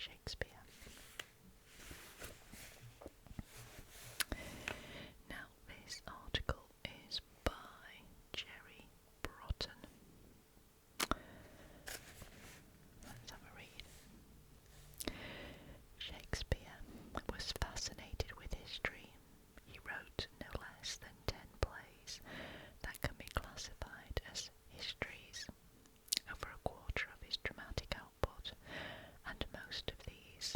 Shakespeare. Now, this article is by Jerry Broughton. Let's have a read. Shakespeare was fascinated with history. He wrote no less than 10 plays that can be classified as histories. Over a quarter of his dramatic output, and most of these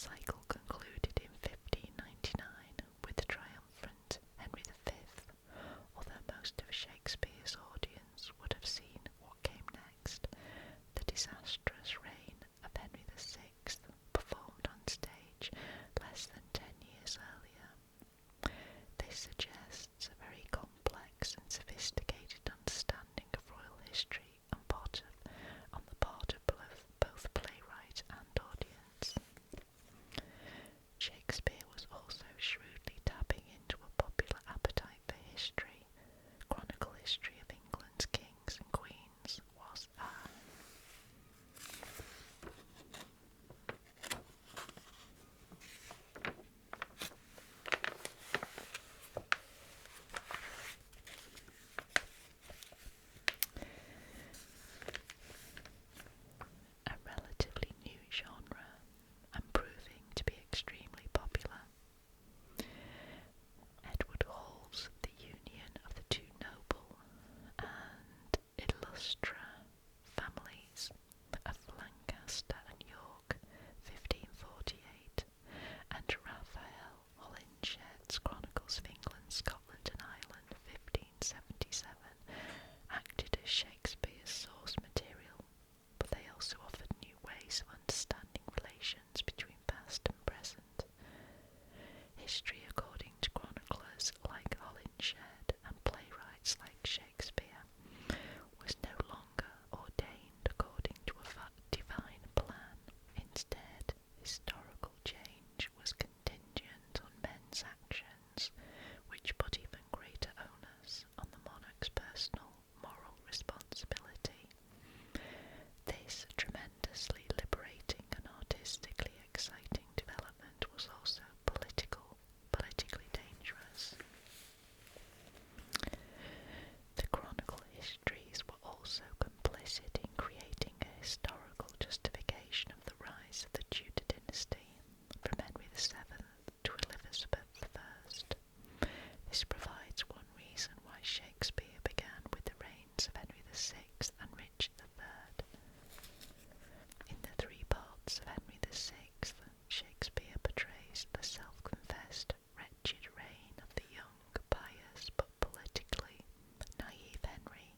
cycle concluded in 1599 with the triumphant Henry V, although most of Shakespeare's audience would have seen what came next, the disastrous reign of Henry VI, performed on stage less than 10 years earlier. This suggests a very complex and sophisticated understanding of royal history on the part of both playwright and audience. Shakespeare was also shrewdly tapping into a popular appetite for history. Chronicle history of England's kings and queens was a relatively new genre and proving to be extremely popular. Edward Hall's The Union of the Two Noble and Illustre Families of Lancaster and York, 1548, and Raphael Holinshed's Chronicles of England, Scotland and Ireland, 1577, acted as Shakespeare's source material, but they also offered new ways of understanding relations between past and present. History, according to chroniclers like Holinshed and playwrights like Shakespeare, was no longer ordained according to a divine plan. Instead, historical change was contingent on men's actions, which put even greater onus on the monarch's personal moral responsibility. This tremendously liberating and artistically exciting development was also politically dangerous. The chronicle histories were also complicit in creating a historical justification of the rise of the Tudor dynasty, from Henry VII to Elizabeth I. This provides one reason why Shakespeare began with the reigns of Henry VI and Richard III. In the three parts of Henry VI, Shakespeare portrays the self-confessed wretched reign of the young, pious but politically naive Henry.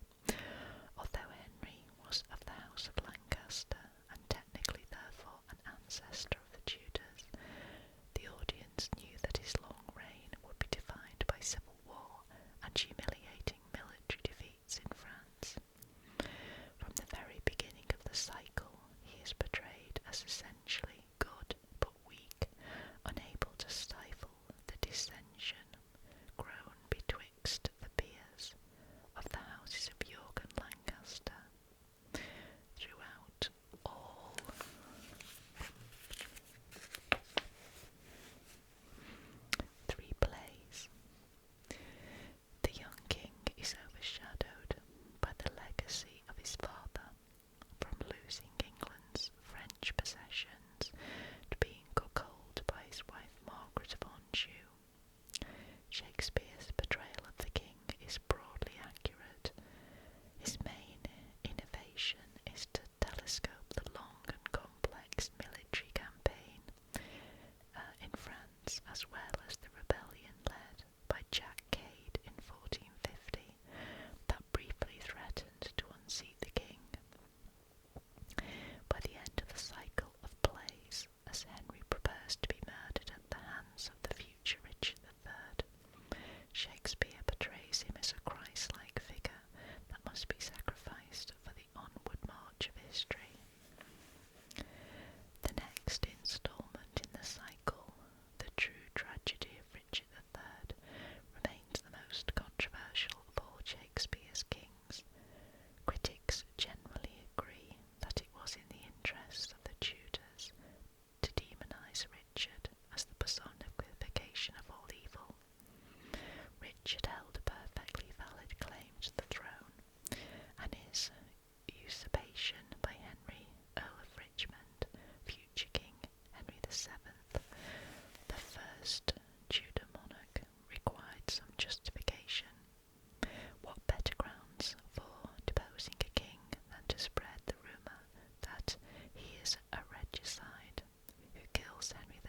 Although Henry was of the House of Lancaster and technically therefore an ancestor of the Tudors, the audience knew that his long reign would be defined by civil war and humiliating military defeats in France. From the very beginning of the cycle, he is portrayed as essentially good but weak, unable to stifle the dissension grown betwixt the peers of the houses of York and Lancaster. Throughout all three plays, the young king is overshadowed by the legacy of his father, from losing England's French possessions to being cuckolded by his wife Margaret of Anjou. Shakespeare's portrayal of the king is broadly accurate. His main innovation is to telescope the long and complex military campaign in France, as well as the rebellion led by Jack Cade in 1450 that briefly threatened to unseat the king. By the end of the cycle of plays, as Henry prepares to be murdered at the hands of the future Richard III, Shakespeare portrays him as a Christ-like figure that must be sacrificed for the onward march of history. The next instalment in the cycle, The True Tragedy of Richard III, remains the most controversial of all Shakespeare's kings. Critics generally agree that it was in the interests of the Tudors to demonise Richard as the personification of all evil. Richard held a perfectly valid claim to the throne, and his usurpation by Henry, Earl of Richmond, future King Henry VII, the first Tudor monarch, required some justification. What better grounds for deposing a king than to spread the rumour that he is a regicide who kills Henry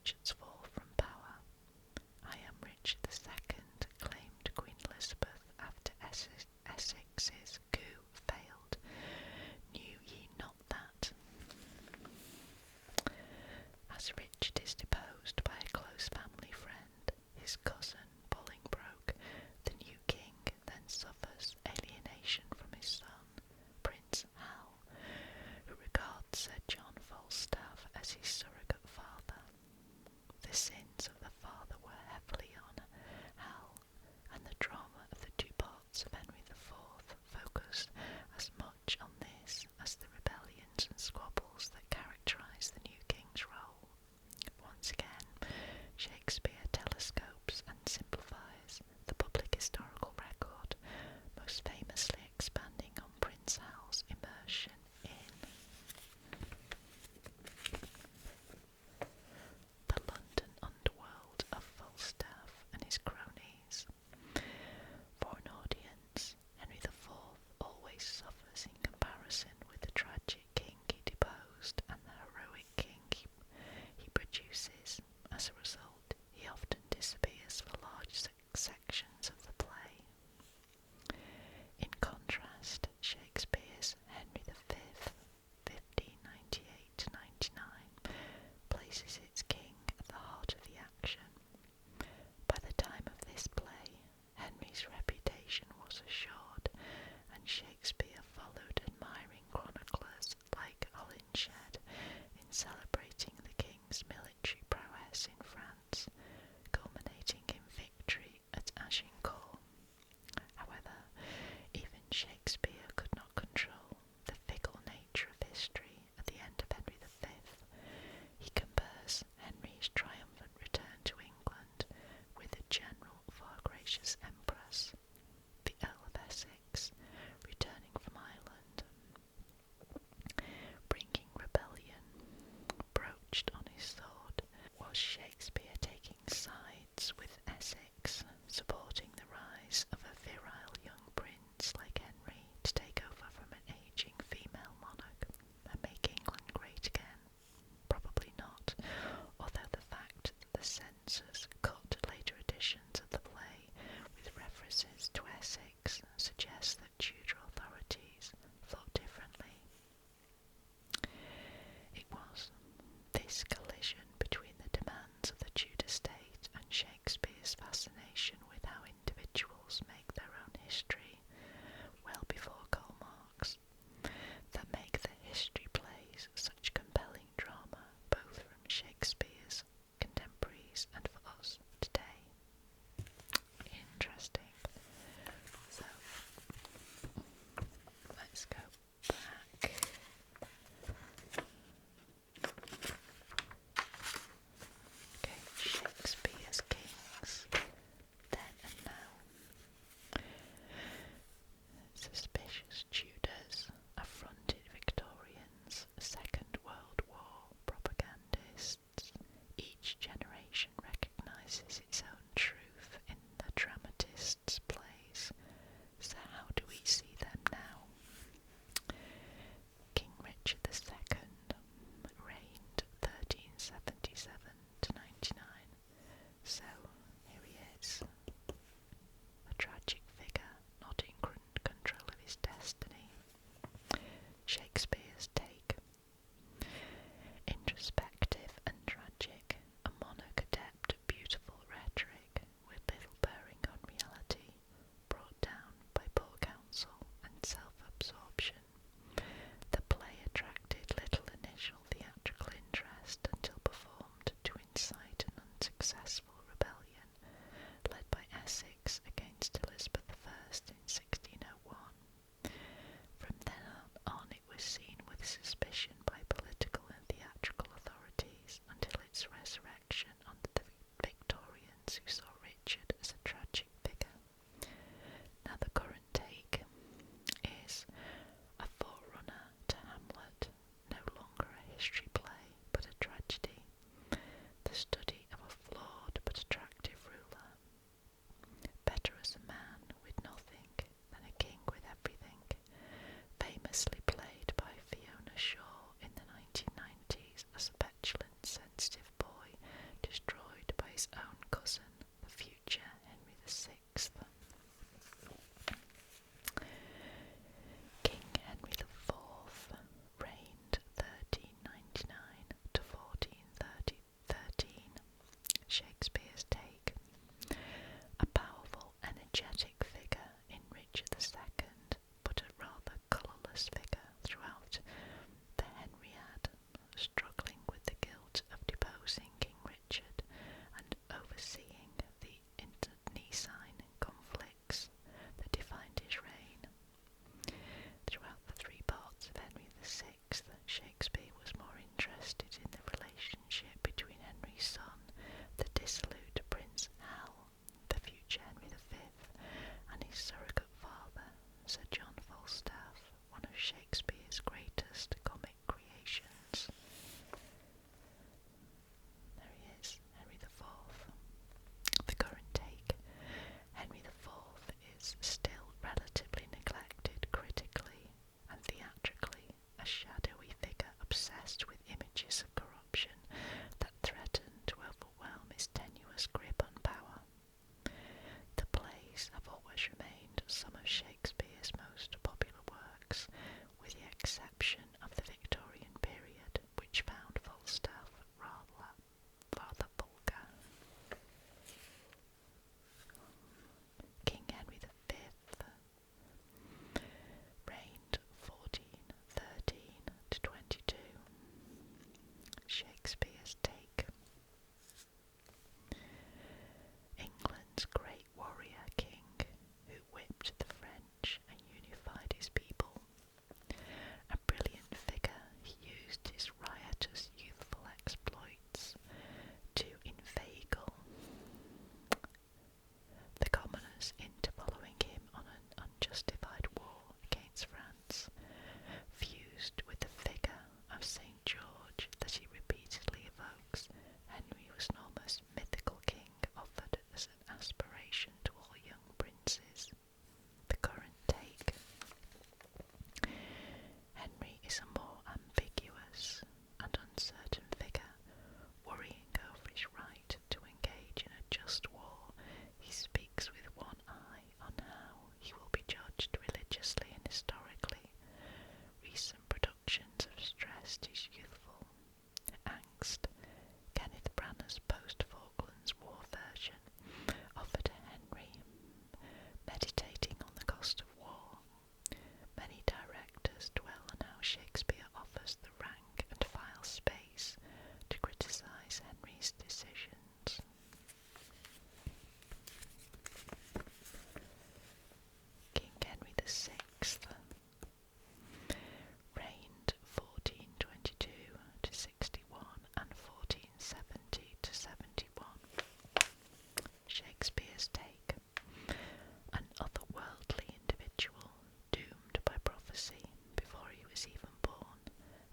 Richard's fall from power. I am Richard II, claimed Queen Elizabeth after Essex's coup failed. Knew ye not that? As Richard is deposed by a close family friend, his cousin Bolingbroke, the new king then suffers alienation from his son, Prince Hal, who regards Sir John Falstaff as his surrogate father. The sins of the father were heavily on Hal, and the drama of the two parts of Henry IV focused as much on this as the rebellions and squabbles that characterise the new king's role. Once again, Shakespeare telescopes and simplifies the public historical record, most famously expanding on Prince Hal's immersion in the London underworld of Falstaff and his cronies. For an audience, Henry IV always suffers in comparison with the tragic king he deposed and the heroic king he produces. As a result, he often disappears for large sections of the play. In contrast, Shakespeare's Henry V, 1598-99, places its king at the heart of the action. By the time of this play, Henry's reputation was assured, and Shakespeare followed admiring chroniclers like Holinshed in celebrating the king's military prowess in France, culminating in victory at Agincourt. However, even Shakespeare could not control the fickle nature of history. At the end of Henry V, he compares Henry's triumphant return to England with the general far gracious Empress, the Earl of Essex, returning from Ireland, bringing rebellion broached on his sword. Was Shakespeare taking sides with Essex, supporting the rise of a virile young prince like Henry to take over from an ageing female monarch and make England great again? Probably not, although the fact that the censors cut later editions of the play with references to Essex suggests that Tudor authorities thought differently. It was this collision between the demands of the Tudor state and Shakespeare's fascination with how individuals make their own history, well before Karl Marx, that make the history plays such compelling drama, both from Shakespeare's contemporaries and for us today. Interesting. So, let's go back. Okay, Shakespeare's kings, then and now. Suspicious Tudors, affronted Victorians, Second World War propagandists. Each generation recognises its own truth in the dramatist's plays. So how do we see them now? King Richard II reigned 1377 to 99. So here he is, a tragic figure, not in control of his destiny. Shakespeare's take. Introspective and tragic, a monarch adept at beautiful rhetoric with little bearing on reality, brought down by poor counsel and self-absorption. The play attracted little initial theatrical interest until performed to incite an unsuccessful rebellion led by Essex against Elizabeth I in 1601. From then on it was seen with suspicion by political and theatrical authorities until its resurrection under the Victorians, who saw Richard as a tragic figure. Now the current take is a forerunner to Hamlet, no longer a history play but a tragedy, the study of a flawed but attractive ruler. Better as a man with nothing than a king with everything, famously played by Fiona Shaw in the 1990s as a petulant, sensitive boy his own cousin, the future Henry VI. King Henry IV reigned 1399 to 1413. Shakespeare's take. A powerful, energetic figure in Richard II, but a rather colourless figure throughout the Henriad, struggling with the guilt of deposing King Richard and overseeing the internecine conflicts that defined his reign. Throughout the three parts of Henry VI, Shakespeare was more interested in the relationship between Henry's son, the dissolute Prince Hal, the future Henry V, and his surrogate father, Sir John Falstaff, one of Shakespeare's greatest comic creations. There he is, Henry IV. The current take. Henry IV is still relatively neglected critically and theatrically, a shadowy figure obsessed with images of corruption that threaten to overwhelm his tenuous grip on power. The plays have always remained some of Shakespeare's most popular works, with the exception of the Victorian period, which found Falstaff rather vulgar. King Henry V reigned 1413 to 22. Shakespeare's take. England's great warrior king, who whipped the French and unified his people. A brilliant figure, he used his riotous youthful exploits to inveigle the commoners into following him on an unjustified war against France. Fused with the figure of St. George that he repeatedly evokes, Henry was an almost mythical king offered as an aspiration to all young princes. The current take. Henry is a more ambiguous and uncertain figure, worrying over his right to engage in a just war. He speaks with one eye on how he will be judged religiously and historically. Recent productions have stressed his youthful angst. Kenneth Branagh's post-Falklands War version offered a Henry meditating on the cost of war. Many directors dwell on how Shakespeare offers the rank and file space to criticise Henry's decisions. King Henry VI reigned 1422 to 61 and 1470 to 71. Shakespeare's take. An otherworldly individual, doomed by prophecy before he was even born,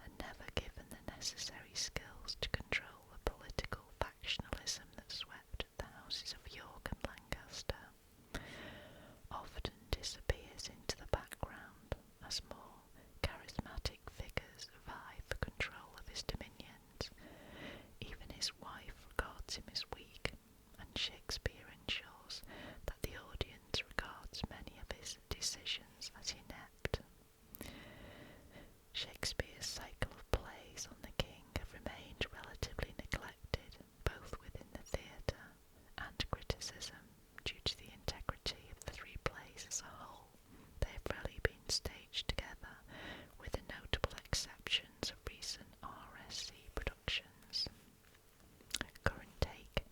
and never given the necessary skills to control the political factionalism that swept the houses of York and Lancaster, often disappears into the background as more charismatic figures vie for control of his dominions. Even his wife regards him as weak, and Shakespeare ensures that the audience regards many of his decisions as inept. Shakespeare's cycle of plays on the king have remained relatively neglected, both within the theatre and criticism, due to the integrity of the three plays as a whole. They have rarely been staged together, with the notable exceptions of recent RSC productions. Current take.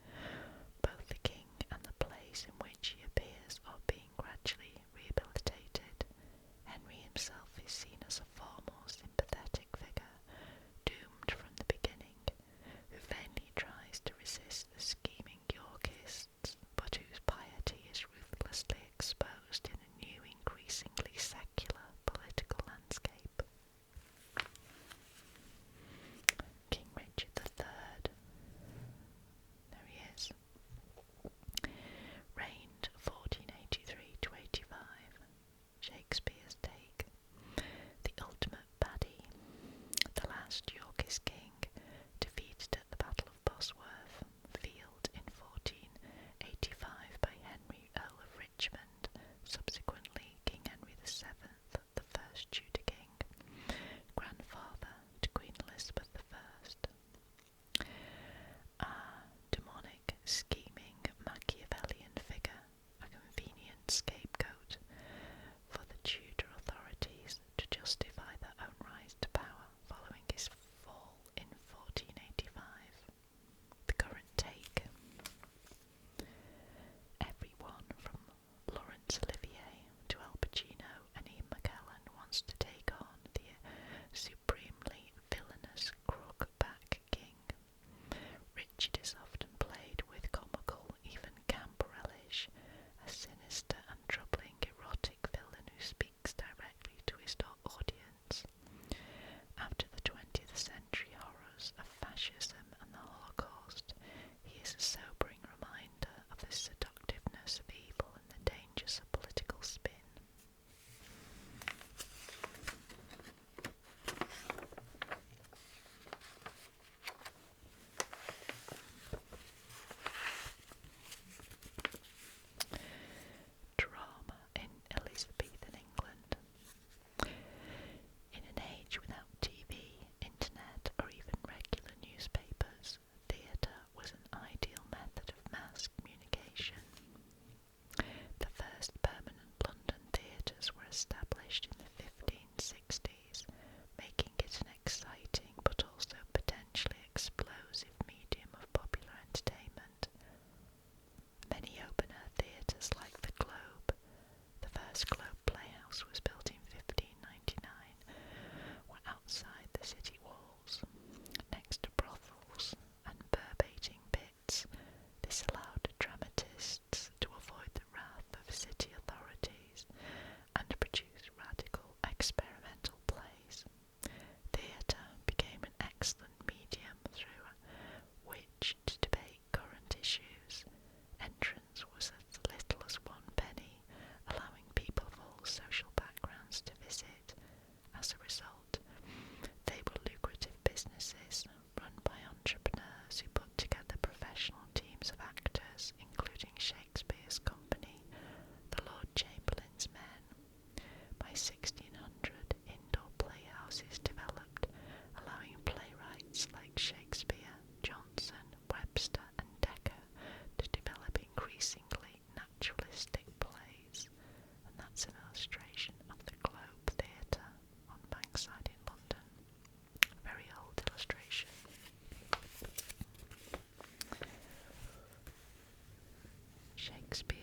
Shakespeare